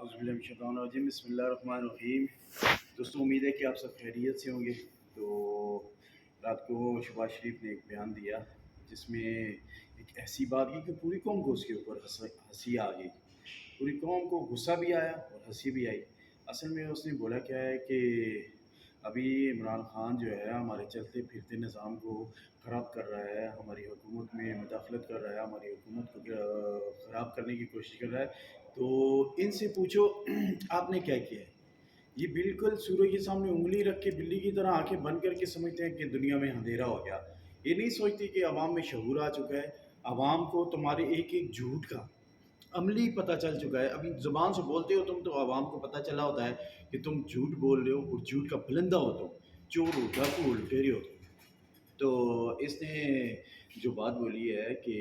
अज़बिल्लाहिमिनश्शैतानिर्रजीम बिस्मिल्लाहिर्रहमानिर्रहीम। दोस्तों, उम्मीद है कि आप सब खैरियत से होंगे। तो रात को शहबाज शरीफ ने एक बयान दिया जिसमें एक ऐसी बात की कि पूरी कौम को उसके ऊपर हंसी आ गई। पूरी कौम को गुस्सा भी आया और हंसी भी आई। असल में उसने बोला क्या है कि अभी इमरान खान जो है हमारे चलते फिरते निज़ाम को ख़राब कर रहा है, हमारी हुकूमत में मुदाखलत कर रहा है, हमारी हुकूमत को ख़राब करने की कोशिश कर रहा है। तो इनसे पूछो आपने क्या किया है। ये बिल्कुल सूरज के सामने उंगली रख के बिल्ली की तरह आंखें बंद करके समझते हैं कि दुनिया में अंधेरा हो गया। ये नहीं सोचते कि अवाम में शऊर आ चुका है। अवाम को तुम्हारे एक एक झूठ का अमली पता चल चुका है। अभी ज़ुबान से बोलते हो तुम, तो आवाम को पता चला होता है कि तुम झूठ बोल रहे हो और झूठ का फलंदा हो तुम, चोर हो, डाकू हो, लुटेरे हो तुम। तो इसने जो बात बोली है कि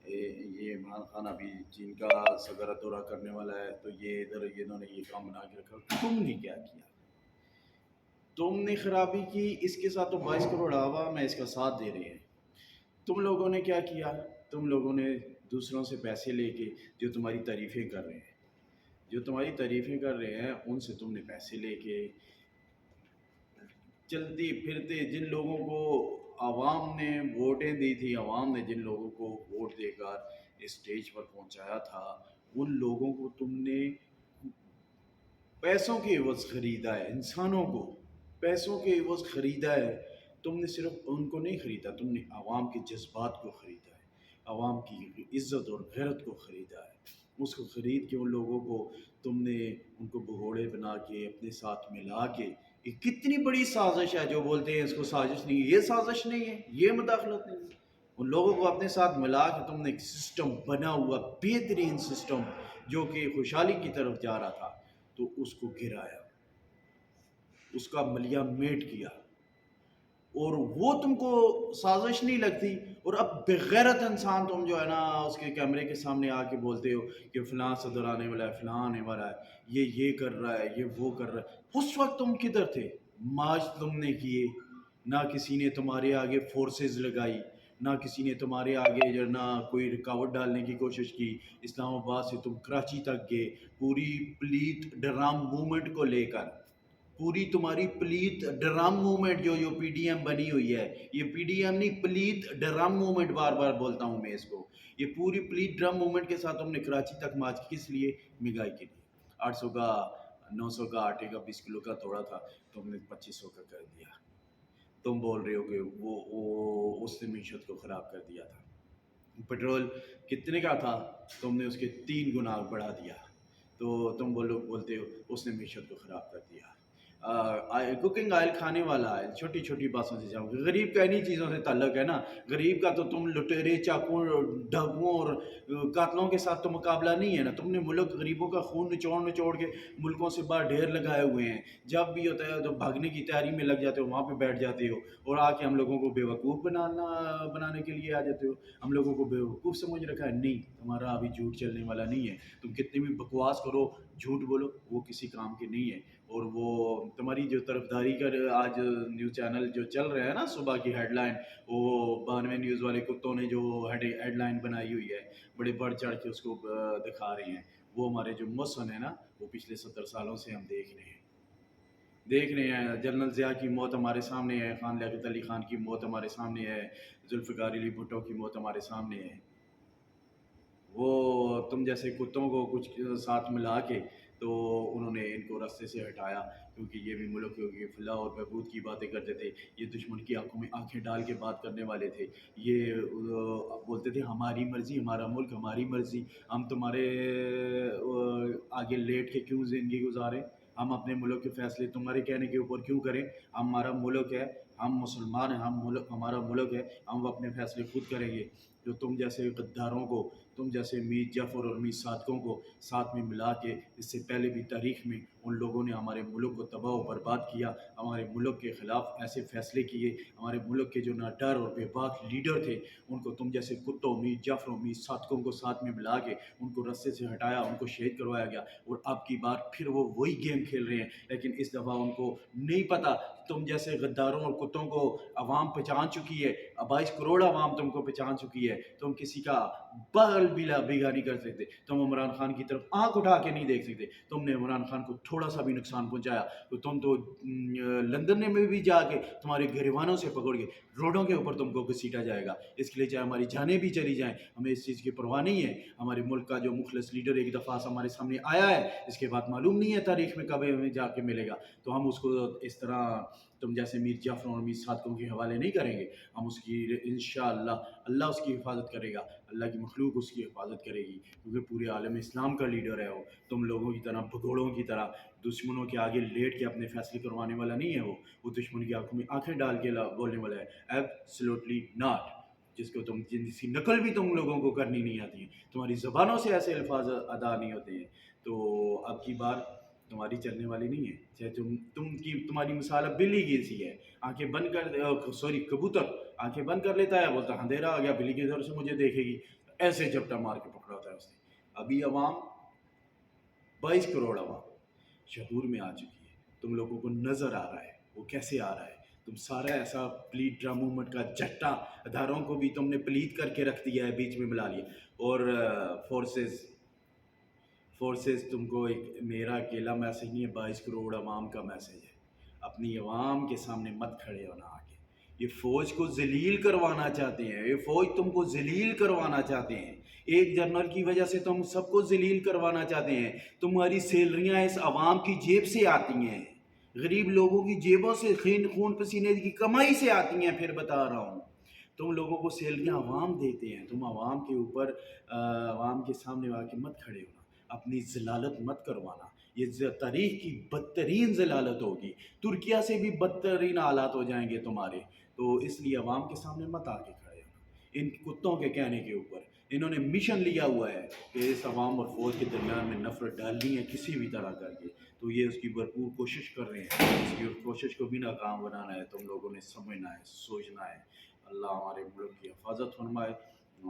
ये इमरान खान अभी चीन का सगरा दौरा करने वाला है, तो ये इधर इन्होंने ये काम बना के रखा। तुमने क्या किया? तुमने खराबी की, इसके साथ तो 22 करोड़ आवाम है इसका साथ दे रहे हैं। तुम लोगों ने क्या किया? तुम लोगों ने दूसरों से पैसे लेके जो तुम्हारी तारीफ़ें कर रहे हैं, जो तुम्हारी तारीफ़ें कर रहे हैं उनसे तुमने पैसे लेके चलते फिरते जिन लोगों को आवाम ने वोटें दी थी, आवाम ने जिन लोगों को वोट देकर इस स्टेज पर पहुंचाया था, उन लोगों को तुमने पैसों के एवज़ ख़रीदा है। इंसानों को पैसों के एवज़ ख़रीदा है। तुमने सिर्फ उनको नहीं ख़रीदा, तुमने आवाम के जज्बात को ख़रीदा है, आवाम की इज़्ज़त और गैरत को ख़रीदा है। उसको ख़रीद के उन लोगों को तुमने उनको भगोड़े बना के अपने साथ मिला के, ये कितनी बड़ी साजिश है। जो बोलते हैं इसको साजिश नहीं है, ये साजिश नहीं है, ये मुदाखलत नहीं है। उन लोगों को अपने साथ मिला के तुमने एक सिस्टम बना हुआ, बेहतरीन सिस्टम जो कि खुशहाली की तरफ जा रहा था, तो उसको गिराया, उसका मलिया मेट किया। और वो तुमको साजिश नहीं लगती। और अब बेगैरत इंसान तुम जो है ना उसके कैमरे के सामने आके बोलते हो कि फ़लाँ सदर आने वाला है, फ़लाँ आने वाला है, ये कर रहा है, ये वो कर रहा है। उस वक्त तुम किधर थे? मार्च तुमने किए, ना किसी ने तुम्हारे आगे फोर्सेस लगाई, ना किसी ने तुम्हारे आगे जो ना कोई रुकावट डालने की कोशिश की। इस्लामाबाद से तुम कराची तक गए, पूरी प्लीत डराम मूवमेंट को लेकर, पूरी तुम्हारी प्लीत ड्रम मूवमेंट जो पीडीएम बनी हुई है, ये पीडीएम नहीं, प्लीत ड्रम मूवमेंट, बार बार बोलता हूँ मैं इसको। ये पूरी प्लीत ड्रम मूवमेंट के साथ तुमने कराची तक मार्च किस लिए? महंगाई के लिए। 800 का 900 का आटे का 20 किलो का तोड़ा था, तुमने 2500 का कर दिया। तुम बोल रहे हो कि वो उसने मीशत को ख़राब कर दिया था। पेट्रोल कितने का था? तुमने उसके 3 गुना बढ़ा दिया। तो तुम बोलते हो उसने मीशत को ख़राब कर दिया। कुकिंग ऑयल, खाने वाला ऑयल, छोटी छोटी बातों से जाओगे। गरीब का इन्हीं चीज़ों से ताल्लुक है ना। गरीब का तो तुम लुटेरे, चाकुओं, डाकुओं और कातलों के साथ तो मुकाबला नहीं है ना। तुमने मुल्क गरीबों का खून निचोड़ निचोड़ के मुल्कों से बाहर ढेर लगाए हुए हैं। जब भी होता है तो भागने की तैयारी में लग जाते हो, वहाँ पे बैठ जाते हो और आके हम लोगों को बेवकूफ़ बनाने के लिए आ जाते हो। हम लोगों को बेवकूफ़ समझ रखा है। नहीं, तुम्हारा अभी झूठ चलने वाला नहीं है। तुम कितनी भी बकवास करो, झूठ बोलो, वो किसी काम के नहीं है। और वो तुम्हारी जो तरफदारी का आज न्यूज़ चैनल जो चल रहे हैं ना, सुबह की हेडलाइन, वो 92 न्यूज़ वाले कुत्तों ने जो हेडलाइन बनाई हुई है, बड़े बढ़ चढ़ के उसको दिखा रहे हैं। वो हमारे जो मौसम है ना, वो पिछले 70 सालों से हम देख रहे हैं। जनरल ज़िया की मौत हमारे सामने है, खान लियाकत अली खान की मौत हमारे सामने है, जुल्फ़िकार अली भुट्टो की मौत हमारे सामने है। वो तुम जैसे कुत्तों को कुछ साथ मिला के तो उन्होंने इनको रास्ते से हटाया, क्योंकि ये भी मुल्क की फलाह और बहबूद की बातें करते थे। ये दुश्मन की आंखों में आंखें डाल के बात करने वाले थे। ये बोलते थे हमारी मर्ज़ी, हमारा मुल्क, हमारी मर्ज़ी। हम तुम्हारे आगे लेट के क्यों ज़िंदगी गुजारें? हम अपने मुल्क के फ़ैसले तुम्हारे कहने के ऊपर क्यों करें? हमारा मुल्क है, हम मुसलमान हैं, हम मुल्क, हमारा मुल्क है, हम अपने फ़ैसले खुद करेंगे। जो तुम जैसे गद्दारों को, तुम जैसे मीर जाफ़र और मीर सादकों को साथ में मिला के, इससे पहले भी तारीख़ में उन लोगों ने हमारे मुल्क को तबाह और बर्बाद किया, हमारे मुल्क के ख़िलाफ़ ऐसे फ़ैसले किए। हमारे मुल्क के जो नाडर और बेबाक लीडर थे, उनको तुम जैसे कुत्तों, मीर जाफ़रों, मीर सादकों को साथ में मिला के उनको रस्से से हटाया, उनको शहीद करवाया गया। और अब की बार फिर वो वही गेम खेल रहे हैं, लेकिन इस दफ़ा उनको नहीं पता तुम जैसे गद्दारों और कुत्तों को आवाम पहचान चुकी है। 22 करोड़ आवाम तुमको पहचान चुकी है। तुम किसी का बगल बिगा नहीं कर सकते, तुम इमरान खान की तरफ आंख उठा के नहीं देख सकते। तुमने इमरान खान को थोड़ा सा भी नुकसान पहुंचाया तो तुम तो लंदन में भी जाके तुम्हारे गिरवानों से पकड़ के रोडों के ऊपर तुमको घसीटा जाएगा। इसके लिए चाहे हमारी जानें भी चली जाएं, हमें इस चीज़ की परवाह नहीं है। हमारे मुल्क का जो मुखलस लीडर एक दफ़ा हमारे सामने आया है, इसके बाद मालूम नहीं है तारीख में कब हमें जाके मिलेगा, तो हम उसको इस तरह तुम जैसे मीर जाफर और मीर सादकों के हवाले नहीं करेंगे। हम उसकी इंशाअल्लाह अल्लाह उसकी हिफाजत करेगा, अल्लाह की मखलूक उसकी हिफाजत करेगी, क्योंकि पूरे आलम इस्लाम का लीडर है वो। तुम लोगों की तरह भगोड़ों की तरह दुश्मनों के आगे लेट के अपने फैसले करवाने वाला नहीं है वो दुश्मन की आंखों में आंखें डाल के बोलने वाला है, एब्सोल्युटली नॉट। जिसको तुम जिसकी नकल भी तुम लोगों को करनी नहीं आती है, तुम्हारी ज़बानों से ऐसे अल्फाज अदा नहीं होते हैं। तो अब की बार तुम्हारी चलने वाली नहीं है। चाहे तुम्हारी मिसाल अब बिल्ली की सी है, आंखें बंद कर, सॉरी कबूतर आंखें बंद कर लेता है, बोलता अंधेरा आ गया, बिल्ली की तरफ से मुझे देखेगी, ऐसे झपटा मार के पकड़ा होता है उसने। अभी अवाम 22 करोड़ अवाम शहूर में आ चुकी है, तुम लोगों को नज़र आ रहा है वो कैसे आ रहा है। तुम सारा ऐसा प्लीट ड्रा मूवमेंट का जट्टा, अधारों को भी तुमने प्लीट करके रख दिया है, बीच में मिला लिया। और फोर्सेस तुमको एक मेरा अकेला मैसेज नहीं है, 22 करोड़ अवाम का मैसेज है। अपनी अवाम के सामने मत खड़े होना आगे। ये फ़ौज को जलील करवाना चाहते हैं, ये फ़ौज तुमको जलील करवाना चाहते हैं। एक जनरल की वजह से तुम सबको जलील करवाना चाहते हैं। तुम्हारी सैलरियाँ इस अवाम की जेब से आती हैं, गरीब लोगों की जेबों से, खून पसीने की कमाई से आती हैं। फिर बता रहा हूँ, तुम लोगों को सैलरियाँ अवाम देते हैं, तुम अवाम के ऊपर अवाम के सामने आके मत खड़े होना, अपनी जलालत मत करवाना। ये तारीख की बदतरीन जलालत होगी, तुर्किया से भी बदतरीन हालात हो जाएंगे तुम्हारे। तो इसलिए अवाम के सामने मत आके खड़े होना इन कुत्तों के कहने के ऊपर। इन्होंने मिशन लिया हुआ है कि इस अवाम और फौज के दरमियान में नफरत डालनी है किसी भी तरह करके, तो ये उसकी भरपूर कोशिश कर रहे हैं। इसकी कोशिश को भी नाकाम बनाना है, तुम लोगों ने समझना है, सोचना है। अल्लाह हमारे मुल्क की हिफाजत फरमाए।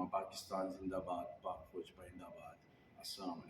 पाकिस्तान जिंदाबाद, पाक फौज जिंदाबाद। अस्सलाम वालेकुम।